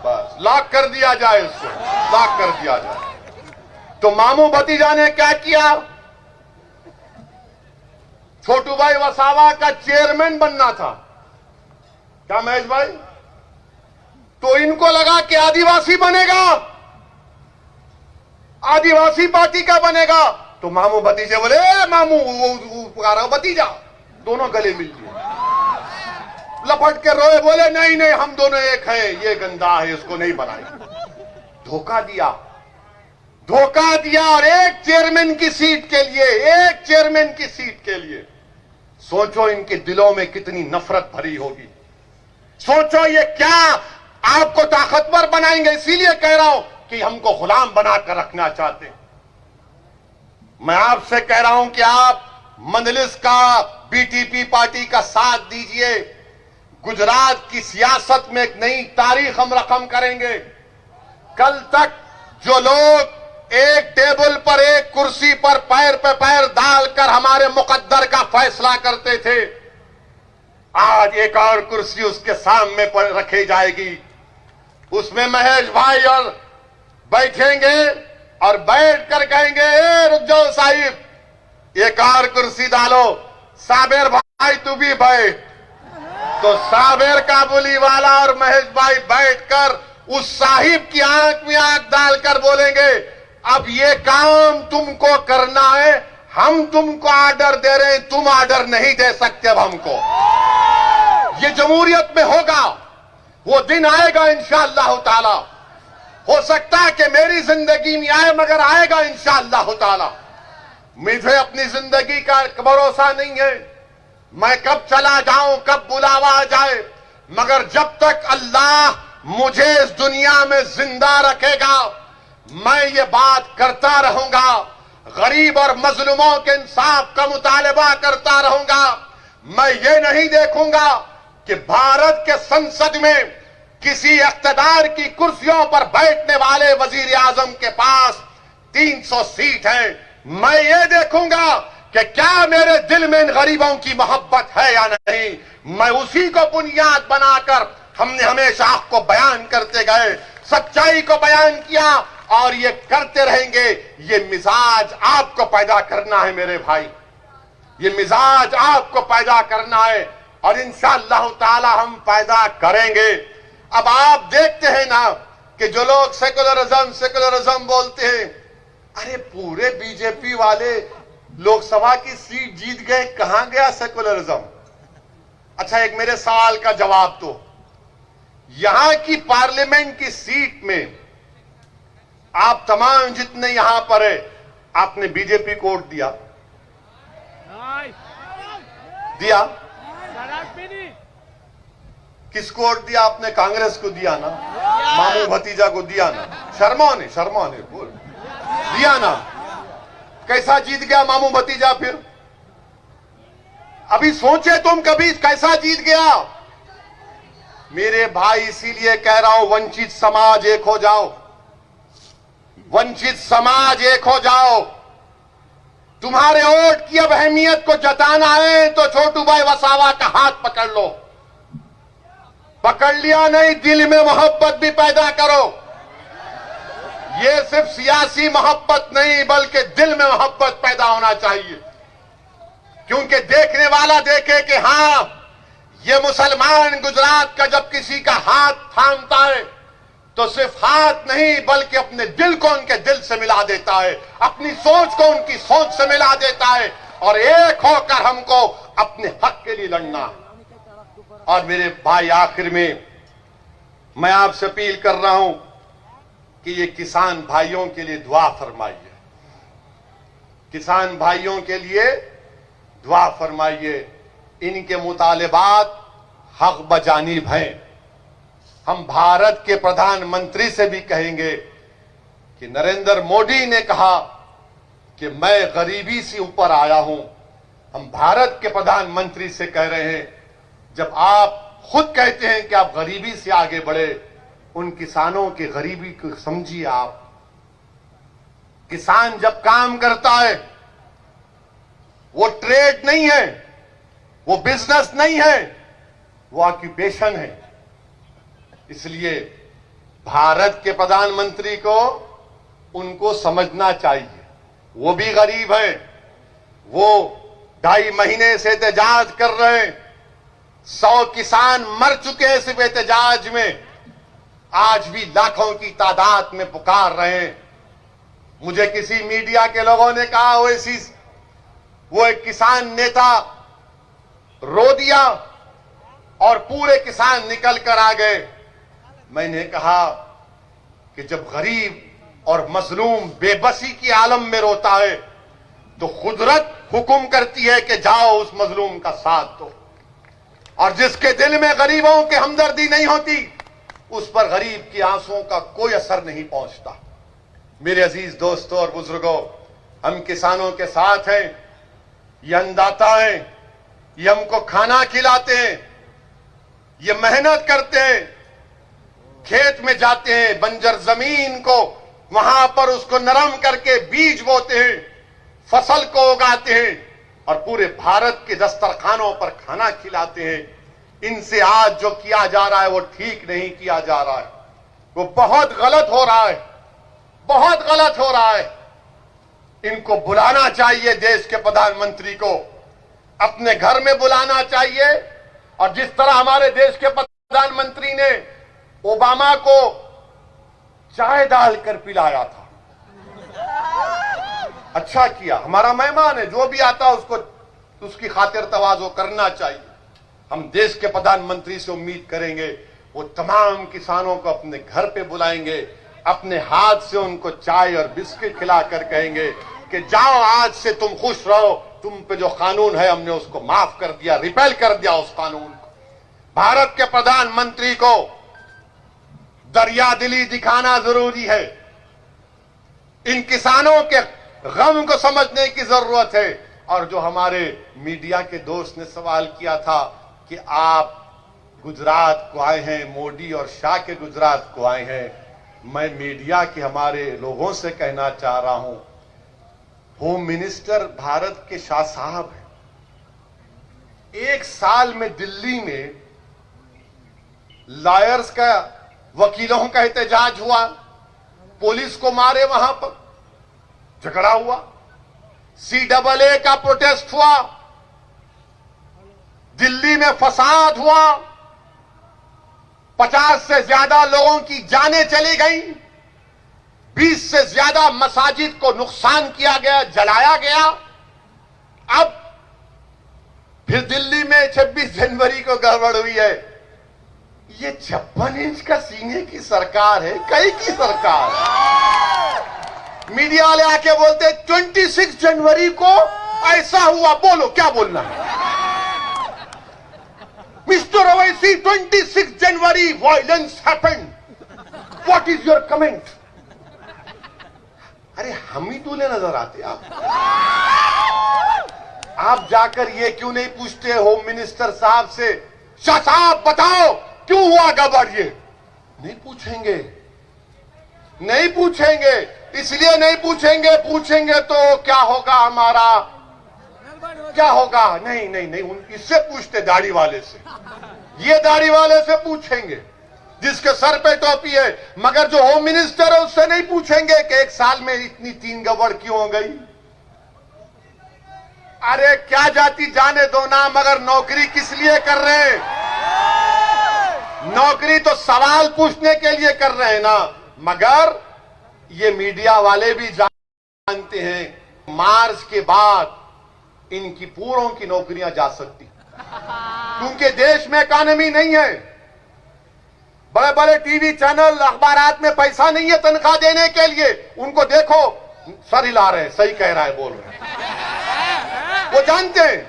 बस लॉक कर दिया जाए, उसको लॉक कर दिया जाए। तो मामू भतीजा ने क्या किया? छोटू भाई वसावा का चेयरमैन बनना था क्या महेश भाई? तो इनको लगा कि आदिवासी बनेगा, आदिवासी पार्टी का बनेगा। तो मामू भतीजे बोले मामू पुकारा भतीजा, दोनों गले मिल गए, लपट के रोए, बोले नहीं नहीं हम दोनों एक हैं, ये गंदा है, इसको नहीं बनाएंगे। धोखा दिया, धोखा दिया। और एक चेयरमैन की सीट के लिए, एक चेयरमैन की सीट के लिए सोचो इनके दिलों में कितनी नफरत भरी होगी। सोचो ये क्या आपको ताकतवर बनाएंगे। इसीलिए कह रहा हूं कि हमको गुलाम बनाकर रखना चाहते हैं। मैं आपसे कह रहा हूं कि आप मंजलिस का, बीटीपी पार्टी का साथ दीजिए। गुजरात की सियासत में एक नई तारीख हम रकम करेंगे। कल तक जो लोग एक टेबल पर, एक कुर्सी पर पैर पे पैर डालकर हमारे मुकद्दर का फैसला करते थे, आज एक और कुर्सी उसके सामने पर रखी जाएगी। उसमें महेश भाई और बैठेंगे और बैठकर कहेंगे ए रुक जाओ साहिब, एक और कुर्सी डालो, साबिर भाई तू भी बैठ। तो साबिर काबुली वाला और महेश भाई बैठकर उस साहिब की आंख में आंख डालकर बोलेंगे अब ये काम तुमको करना है, हम तुमको ऑर्डर दे रहे हैं, तुम ऑर्डर नहीं दे सकते अब हमको। ये जमहूरियत में होगा, वो दिन आएगा इंशाअल्लाह ताला। हो सकता है कि मेरी जिंदगी में आए, मगर आएगा इंशाअल्लाह ताला। मुझे अपनी जिंदगी का भरोसा नहीं है, मैं कब चला जाऊं, कब बुलावा आ जाए, मगर जब तक अल्लाह मुझे इस दुनिया में जिंदा रखेगा मैं ये बात करता रहूंगा। गरीब और मजलूमों के इंसाफ का मुतालबा करता रहूंगा। मैं ये नहीं देखूंगा कि भारत के संसद में किसी इख्तिदार की कुर्सियों पर बैठने वाले वजीर आजम के पास 300 सीट है। मैं ये देखूंगा कि क्या मेरे दिल में इन गरीबों की मोहब्बत है या नहीं। मैं उसी को बुनियाद बनाकर हमने हमेशा हक को बयान करते गए, सच्चाई को बयान किया और ये करते रहेंगे। ये मिजाज आपको पैदा करना है मेरे भाई, ये मिजाज आपको पैदा करना है और इंशाअल्लाह ताला हम पैदा करेंगे। अब आप देखते हैं ना कि जो लोग सेकुलरिज्म बोलते हैं, अरे पूरे बीजेपी वाले लोकसभा की सीट जीत गए, कहां गया सेकुलरिज्म? अच्छा एक मेरे सवाल का जवाब दो, यहां की पार्लियामेंट की सीट में आप तमाम जितने यहां पर है, आपने बीजेपी को वोट दिया? दिया? किसको वोट दिया आपने? कांग्रेस को दिया ना, मामू भतीजा को दिया ना, शर्मा ने बोल दिया ना। कैसा जीत गया मामू भतीजा? फिर अभी सोचे तुम कभी कैसा जीत गया मेरे भाई। इसीलिए कह रहा हूं वंचित समाज एक हो जाओ, वंचित समाज एक हो जाओ। तुम्हारे वोट की अब अहमियत को जताना है तो छोटू भाई वसावा का हाथ पकड़ लो। पकड़ लिया नहीं, दिल में मोहब्बत भी पैदा करो। ये सिर्फ सियासी मोहब्बत नहीं बल्कि दिल में मोहब्बत पैदा होना चाहिए, क्योंकि देखने वाला देखे कि हां ये मुसलमान गुजरात का जब किसी का हाथ थामता है तो सिर्फ हाथ नहीं बल्कि अपने दिल को उनके दिल से मिला देता है, अपनी सोच को उनकी सोच से मिला देता है और एक होकर हमको अपने हक के लिए लड़ना। और मेरे भाई, आखिर में मैं आपसे अपील कर रहा हूं कि ये किसान भाइयों के लिए दुआ फरमाइए, किसान भाइयों के लिए दुआ फरमाइए। इनके मुतालिबात हक बजानिब हैं। हम भारत के प्रधानमंत्री से भी कहेंगे कि नरेंद्र मोदी ने कहा कि मैं गरीबी से ऊपर आया हूं। हम भारत के प्रधानमंत्री से कह रहे हैं, जब आप खुद कहते हैं कि आप गरीबी से आगे बढ़े, उन किसानों की गरीबी को समझिए। आप किसान जब काम करता है, वो ट्रेड नहीं है, वो बिजनेस नहीं है, वो ऑक्यूपेशन है। इसलिए भारत के प्रधानमंत्री को उनको समझना चाहिए। वो भी गरीब हैं, वो 2.5 महीने से एहतजाज कर रहे हैं। 100 किसान मर चुके हैं सिर्फ एहतजाज में, आज भी लाखों की तादाद में पुकार रहे हैं। मुझे किसी मीडिया के लोगों ने कहा वो एक किसान नेता रो दिया और पूरे किसान निकल कर आ गए। मैंने कहा कि जब गरीब और मजलूम बेबसी की आलम में रोता है तो कुदरत हुक्म करती है कि जाओ उस मजलूम का साथ दो, और जिसके दिल में गरीबों की हमदर्दी नहीं होती उस पर गरीब की आंसुओं का कोई असर नहीं पहुंचता। मेरे अजीज दोस्तों और बुजुर्गों, हम किसानों के साथ हैं। ये अन्नदाता हैं, ये हमको खाना खिलाते हैं, ये मेहनत करते हैं, खेत में जाते हैं, बंजर जमीन को वहां पर उसको नरम करके बीज बोते हैं, फसल को उगाते हैं और पूरे भारत के दस्तरखानों पर खाना खिलाते हैं। इनसे आज जो किया जा रहा है वो ठीक नहीं किया जा रहा है, वो बहुत गलत हो रहा है, बहुत गलत हो रहा है। इनको बुलाना चाहिए, देश के प्रधानमंत्री को अपने घर में बुलाना चाहिए। और जिस तरह हमारे देश के प्रधानमंत्री ने ओबामा को चाय डालकर पिलाया था, अच्छा किया। हमारा मेहमान है, जो भी आता है उसको उसकी खातिर तवाज़ो करना चाहिए। हम देश के प्रधानमंत्री से उम्मीद करेंगे वो तमाम किसानों को अपने घर पे बुलाएंगे, अपने हाथ से उनको चाय और बिस्किट खिलाकर कहेंगे कि जाओ, आज से तुम खुश रहो, तुम पे जो कानून है हमने उसको माफ कर दिया, रिपेल कर दिया उस कानून को। भारत के प्रधानमंत्री को दरियादिली दिखाना जरूरी है। इन किसानों के गम को समझने की जरूरत है। और जो हमारे मीडिया के दोस्त ने सवाल किया था कि आप गुजरात को आए हैं, मोदी और शाह के गुजरात को आए हैं, मैं मीडिया के हमारे लोगों से कहना चाह रहा हूं, होम मिनिस्टर भारत के शाह साहब हैं। 1 साल में दिल्ली में लॉयर्स का, वकीलों का एहतजाज हुआ, पुलिस को मारे, वहां पर झगड़ा हुआ, CAA का प्रोटेस्ट हुआ, दिल्ली में फसाद हुआ, 50 से ज्यादा लोगों की जानें चली गई, 20 से ज्यादा मसाजिद को नुकसान किया गया, जलाया गया। अब फिर दिल्ली में 26 जनवरी को गड़बड़ हुई है। ये 56 इंच का सीने की सरकार है, कई की सरकार है। मीडिया वाले आके बोलते 26 जनवरी को ऐसा हुआ, बोलो क्या बोलना है। Mister Owaisi, 26 January violence happened, what is your comment. अरे हम ही दूल्हे नजर आते आप जाकर ये क्यों नहीं पूछते होम मिनिस्टर साहब से, शाह साहब बताओ क्यों हुआ गड़बड़। ये नहीं पूछेंगे, नहीं पूछेंगे। इसलिए नहीं पूछेंगे, पूछेंगे तो क्या होगा, हमारा क्या होगा। नहीं नहीं नहीं, इससे पूछते, दाढ़ी वाले से। ये दाढ़ी वाले से पूछेंगे जिसके सर पे टोपी है, मगर जो होम मिनिस्टर है उससे नहीं पूछेंगे कि 1 साल में इतनी 3 गड़बड़ क्यों हो गई। अरे क्या जाति जाने दो ना, मगर नौकरी किस लिए कर रहे हैं। नौकरी तो सवाल पूछने के लिए कर रहे हैं ना, मगर ये मीडिया वाले भी जानते हैं मार्च के बाद इनकी पूरों की नौकरियां जा सकती, क्योंकि देश में इकॉनमी नहीं है, बड़े बड़े टीवी चैनल अखबारात में पैसा नहीं है तनख्वाह देने के लिए। उनको देखो सर हिला रहे हैं, सही कह रहा है, बोल रहे हैं, वो जानते हैं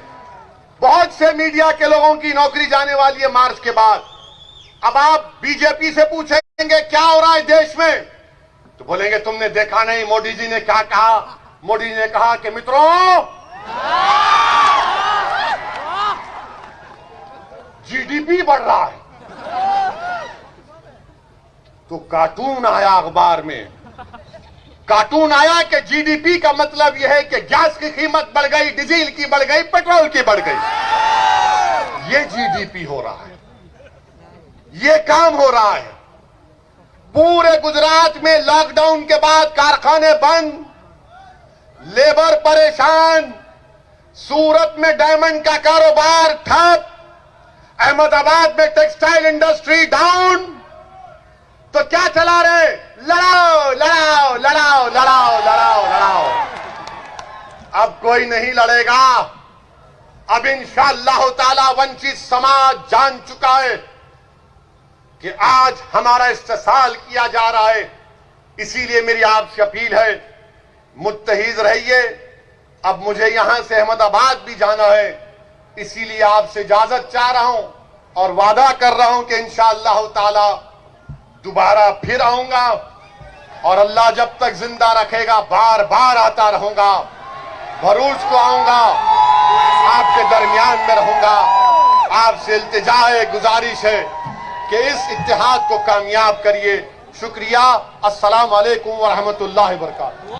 बहुत से मीडिया के लोगों की नौकरी जाने वाली है मार्च के बाद। अब आप बीजेपी से पूछेंगे क्या हो रहा है देश में, तो बोलेंगे तुमने देखा नहीं मोदी जी ने क्या कहा। मोदी जी ने कहा कि मित्रों जीडीपी बढ़ रहा है, तो कार्टून आया अखबार में, कार्टून आया कि जीडीपी का मतलब यह है कि गैस की कीमत बढ़ गई, डीजल की बढ़ गई, पेट्रोल की बढ़ गई। ये जीडीपी हो रहा है, ये काम हो रहा है। पूरे गुजरात में लॉकडाउन के बाद कारखाने बंद, लेबर परेशान, सूरत में डायमंड का कारोबार ठप, अहमदाबाद में टेक्सटाइल इंडस्ट्री डाउन। तो क्या चला रहे, लड़ाओ लड़ाओ लड़ाओ लड़ाओ लड़ाओ लड़ाओ। अब कोई नहीं लड़ेगा। अब इंशाअल्लाह ताला वंचित समाज जान चुका है कि आज हमारा इस्तेसाल किया जा रहा है। इसीलिए मेरी आपसे अपील है, मुत्तहिद रहिए। अब मुझे यहां से अहमदाबाद भी जाना है, इसीलिए आपसे इजाजत चाह रहा हूं और वादा कर रहा हूं कि इंशाअल्लाह ताला दोबारा फिर आऊंगा और अल्लाह जब तक जिंदा रखेगा बार बार आता रहूंगा। भरूच को आऊंगा, आपके दरमियान में रहूंगा। आपसे इल्तिजा है, गुजारिश है कि इस इत्तेहाद को कामयाब करिए। शुक्रिया। अस्सलाम वालेकुम व रहमतुल्लाहि व बरकातहू।